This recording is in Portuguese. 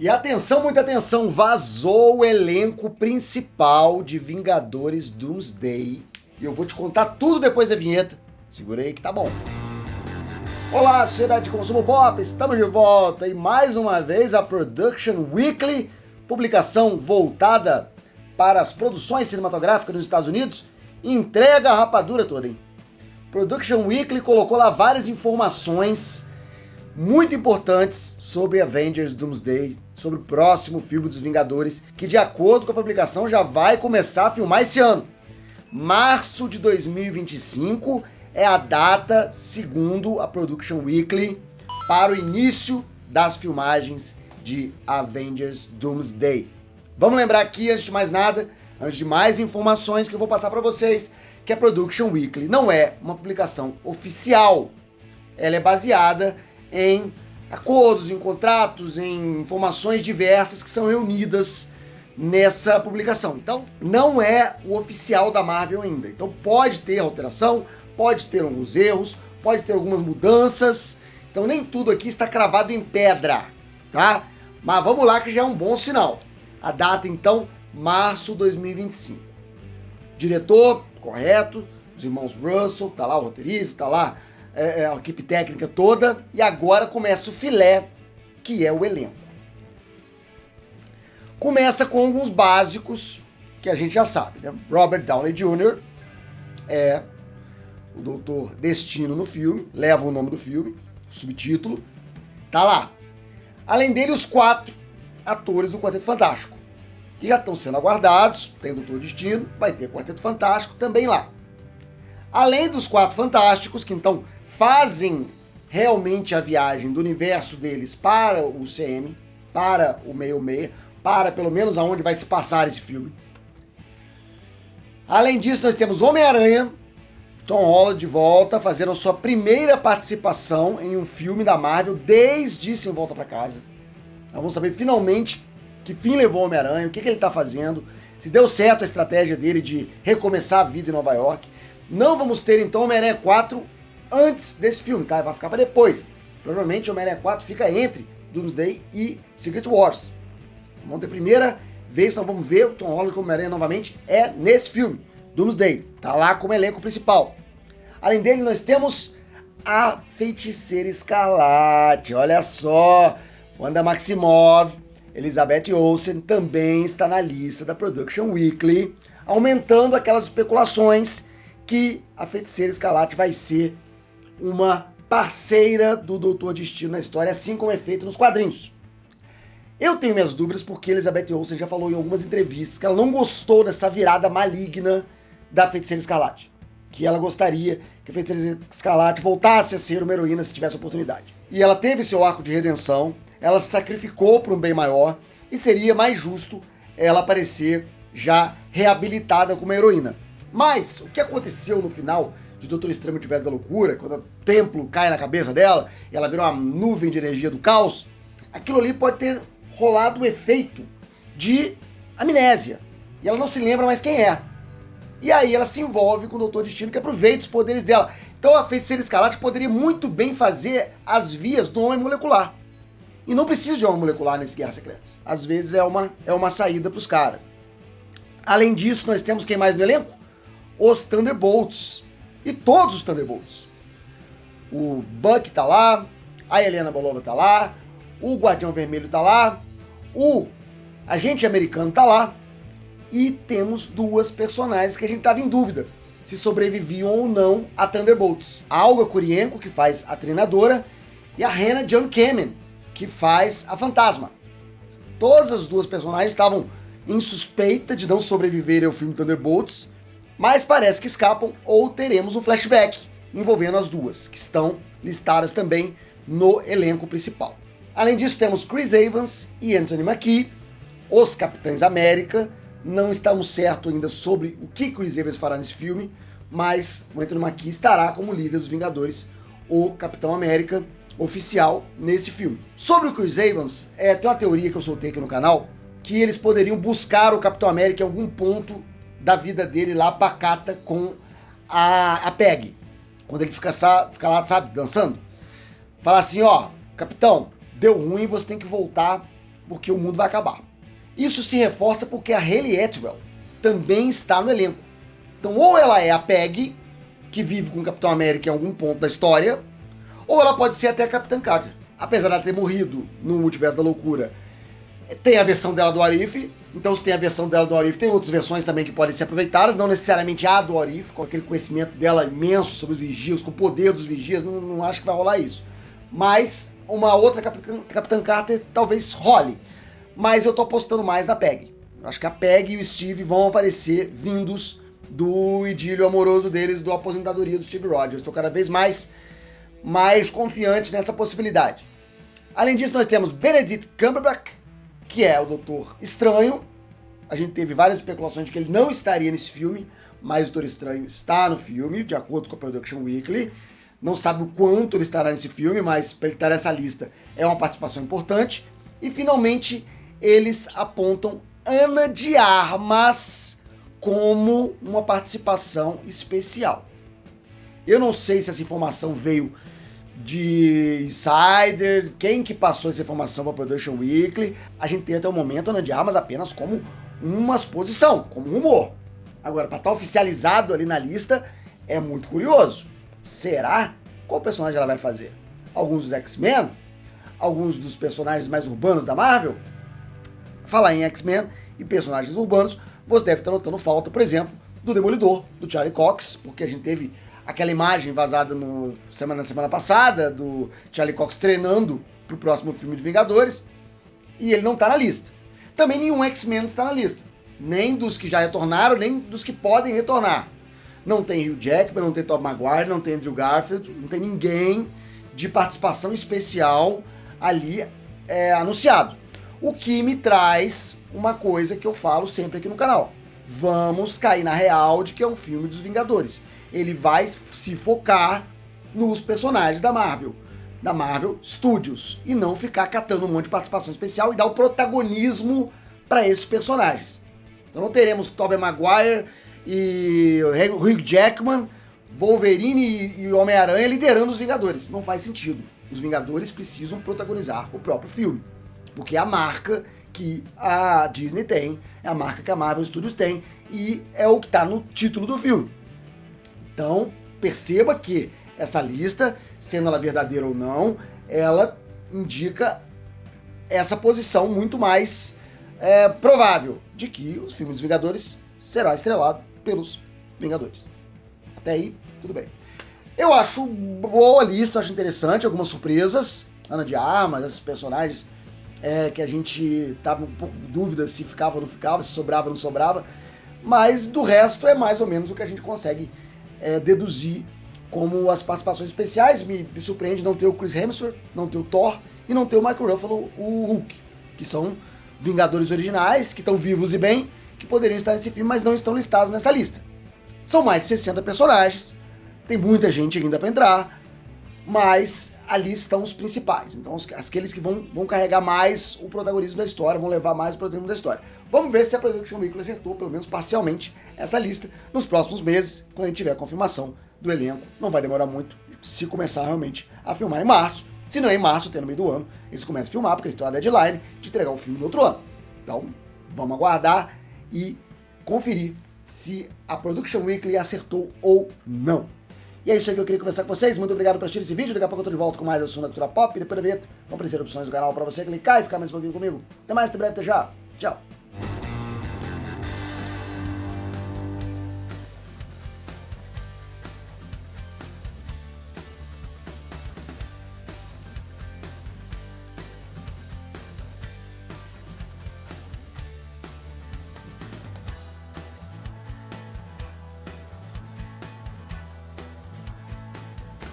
E atenção, muita atenção, vazou o elenco principal de Vingadores Doomsday. E eu vou te contar tudo depois da vinheta. Segura aí que tá bom. Olá, sociedade de consumo pop, estamos de volta e mais uma vez a Production Weekly, publicação voltada para as produções cinematográficas nos Estados Unidos, entrega a rapadura toda, hein? Production Weekly colocou lá várias informações muito importantes sobre Avengers Doomsday, sobre o próximo filme dos Vingadores, que de acordo com a publicação já vai começar a filmar esse ano. Março de 2025 é a data, segundo a Production Weekly, para o início das filmagens de Avengers Doomsday. Vamos lembrar aqui, antes de mais nada, antes de mais informações que eu vou passar para vocês, que a Production Weekly não é uma publicação oficial. Ela é baseada em acordos, em contratos, em informações diversas que são reunidas nessa publicação. Então, não é o oficial da Marvel ainda. Então, pode ter alteração, pode ter alguns erros, pode ter algumas mudanças. Então, nem tudo aqui está cravado em pedra, tá? Mas vamos lá que já é um bom sinal. A data, então, março de 2025. Diretor, correto, os irmãos Russell, tá lá o roteirista, tá lá a equipe técnica toda, e agora começa o filé, que é o elenco. Começa com alguns básicos que a gente já sabe, né? Robert Downey Jr. é o Doutor Destino no filme, leva o nome do filme, subtítulo, tá lá. Além dele, os 4 atores do Quarteto Fantástico, que já estão sendo aguardados, tem Doutor Destino, vai ter Quarteto Fantástico também lá. Além dos 4 Fantásticos, que então fazem realmente a viagem do universo deles para o CM, para o 66, para pelo menos aonde vai se passar esse filme. Além disso, nós temos Homem-Aranha, Tom Holland de volta, fazendo a sua primeira participação em um filme da Marvel desde Sem Volta para Casa. Nós vamos saber finalmente que fim levou o Homem-Aranha, o que ele está fazendo, se deu certo a estratégia dele de recomeçar a vida em Nova York. Não vamos ter então Homem-Aranha 4 antes desse filme, tá? Vai ficar para depois. Provavelmente Homem-Aranha 4 fica entre Doomsday e Secret Wars. Vamos ter primeira vez, nós vamos ver o Tom Holland como Homem-Aranha novamente, é nesse filme, Doomsday. Tá lá como elenco principal. Além dele, nós temos a Feiticeira Escarlate. Olha só, Wanda Maximoff, Elizabeth Olsen também está na lista da Production Weekly, aumentando aquelas especulações que a Feiticeira Escarlate vai ser uma parceira do Doutor Destino na história, assim como é feito nos quadrinhos. Eu tenho minhas dúvidas porque Elizabeth Olsen já falou em algumas entrevistas que ela não gostou dessa virada maligna da Feiticeira Escarlate. Que ela gostaria que a Feiticeira Escarlate voltasse a ser uma heroína se tivesse oportunidade. E ela teve seu arco de redenção, ela se sacrificou para um bem maior e seria mais justo ela aparecer já reabilitada como heroína. Mas o que aconteceu no final de Doutor Estranho Multiverso da Loucura, quando o templo cai na cabeça dela e ela vira uma nuvem de energia do caos, aquilo ali pode ter rolado o efeito de amnésia. E ela não se lembra mais quem é. E aí ela se envolve com o Doutor Destino, que aproveita os poderes dela. Então a Feiticeira Escarlate poderia muito bem fazer as vias do Homem Molecular. E não precisa de Homem Molecular nesse Guerras Secretas. Às vezes é uma saída para os caras. Além disso, nós temos quem mais no elenco? Os Thunderbolts. E todos os Thunderbolts. O Buck tá lá, a Helena Bolova tá lá, o Guardião Vermelho tá lá, o Agente Americano tá lá, e temos 2 personagens que a gente tava em dúvida se sobreviviam ou não a Thunderbolts. A Olga Kurylenko, que faz a treinadora, e a Hannah John Kamen, que faz a Fantasma. Todas as 2 personagens estavam em suspeita de não sobreviverem ao filme Thunderbolts, mas parece que escapam ou teremos um flashback envolvendo as 2, que estão listadas também no elenco principal. Além disso, temos Chris Evans e Anthony Mackie, os Capitães América. Não estamos certos ainda sobre o que Chris Evans fará nesse filme, mas o Anthony Mackie estará como líder dos Vingadores, o Capitão América oficial nesse filme. Sobre o Chris Evans, tem uma teoria que eu soltei aqui no canal, que eles poderiam buscar o Capitão América em algum ponto da vida dele lá, pacata, com a Peggy. Quando ele fica lá, sabe, dançando. Fala assim, ó, capitão, deu ruim, você tem que voltar porque o mundo vai acabar. Isso se reforça porque a Hayley Atwell também está no elenco. Então ou ela é a Peggy, que vive com o Capitão América em algum ponto da história, ou ela pode ser até a Capitã Carter. Apesar dela ter morrido no Multiverso da Loucura, tem a versão dela do What If, então se tem a versão dela do What If, tem outras versões também que podem ser aproveitadas, não necessariamente a do What If, com aquele conhecimento dela imenso sobre os vigias, com o poder dos vigias, não acho que vai rolar isso. Mas uma outra Capitã Carter talvez role, mas eu tô apostando mais na Peggy. Acho que a Peggy e o Steve vão aparecer vindos do idílio amoroso deles, da aposentadoria do Steve Rogers. Estou cada vez mais confiante nessa possibilidade. Além disso, nós temos Benedict Cumberbatch, que é o Doutor Estranho. A gente teve várias especulações de que ele não estaria nesse filme, mas o Doutor Estranho está no filme, de acordo com a Production Weekly. Não sabe o quanto ele estará nesse filme, mas para ele estar nessa lista é uma participação importante. E finalmente eles apontam Ana de Armas como uma participação especial. Eu não sei se essa informação veio de insider, quem que passou essa informação para a Production Weekly. A gente tem até o momento Ana de Armas apenas como uma exposição, como rumor. Agora, para estar oficializado ali na lista, é muito curioso. Será? Qual personagem ela vai fazer? Alguns dos X-Men? Alguns dos personagens mais urbanos da Marvel? Falar em X-Men e personagens urbanos, você deve estar notando falta, por exemplo, do Demolidor, do Charlie Cox, porque a gente teve aquela imagem vazada na semana passada do Charlie Cox treinando para o próximo filme de Vingadores, e ele não está na lista. Também nenhum X-Men está na lista, nem dos que já retornaram, nem dos que podem retornar. Não tem Hugh Jackman, não tem Tobey Maguire, não tem Andrew Garfield, não tem ninguém de participação especial ali anunciado. O que me traz uma coisa que eu falo sempre aqui no canal. Vamos cair na real de que é um filme dos Vingadores. Ele vai se focar nos personagens da Marvel Studios, e não ficar catando um monte de participação especial e dar o protagonismo para esses personagens. Então não teremos Tobey Maguire e Hugh Jackman, Wolverine e Homem-Aranha liderando os Vingadores. Não faz sentido. Os Vingadores precisam protagonizar o próprio filme, porque é a marca que a Disney tem, é a marca que a Marvel Studios tem, e é o que está no título do filme. Então, perceba que essa lista, sendo ela verdadeira ou não, ela indica essa posição muito mais provável de que os filmes dos Vingadores será estrelado pelos Vingadores. Até aí, tudo bem. Eu acho boa a lista, acho interessante, algumas surpresas. Ana de Armas, esses personagens que a gente tava um pouco de dúvida se ficava ou não ficava, se sobrava ou não sobrava, mas do resto é mais ou menos o que a gente consegue deduzir como as participações especiais. Me surpreende não ter o Chris Hemsworth, não ter o Thor e não ter o Michael Ruffalo, o Hulk, que são Vingadores originais, que estão vivos e bem, que poderiam estar nesse filme, mas não estão listados nessa lista. São mais de 60 personagens, tem muita gente ainda para entrar, mas ali estão os principais. Então, aqueles que vão carregar mais o protagonismo da história, vão levar mais o protagonismo da história. Vamos ver se a Production Weekly acertou, pelo menos parcialmente, essa lista nos próximos meses, quando a gente tiver a confirmação do elenco. Não vai demorar muito se começar realmente a filmar em março. Se não é em março, até no meio do ano, eles começam a filmar, porque eles têm uma deadline de entregar o filme no outro ano. Então, vamos aguardar e conferir se a Production Weekly acertou ou não. E é isso aí que eu queria conversar com vocês. Muito obrigado por assistir esse vídeo. Daqui a pouco eu tô de volta com mais assunto da cultura pop. E depois da vinheta vão aparecer opções do canal para você clicar e ficar mais um pouquinho comigo. Até mais, até breve, até já. Tchau.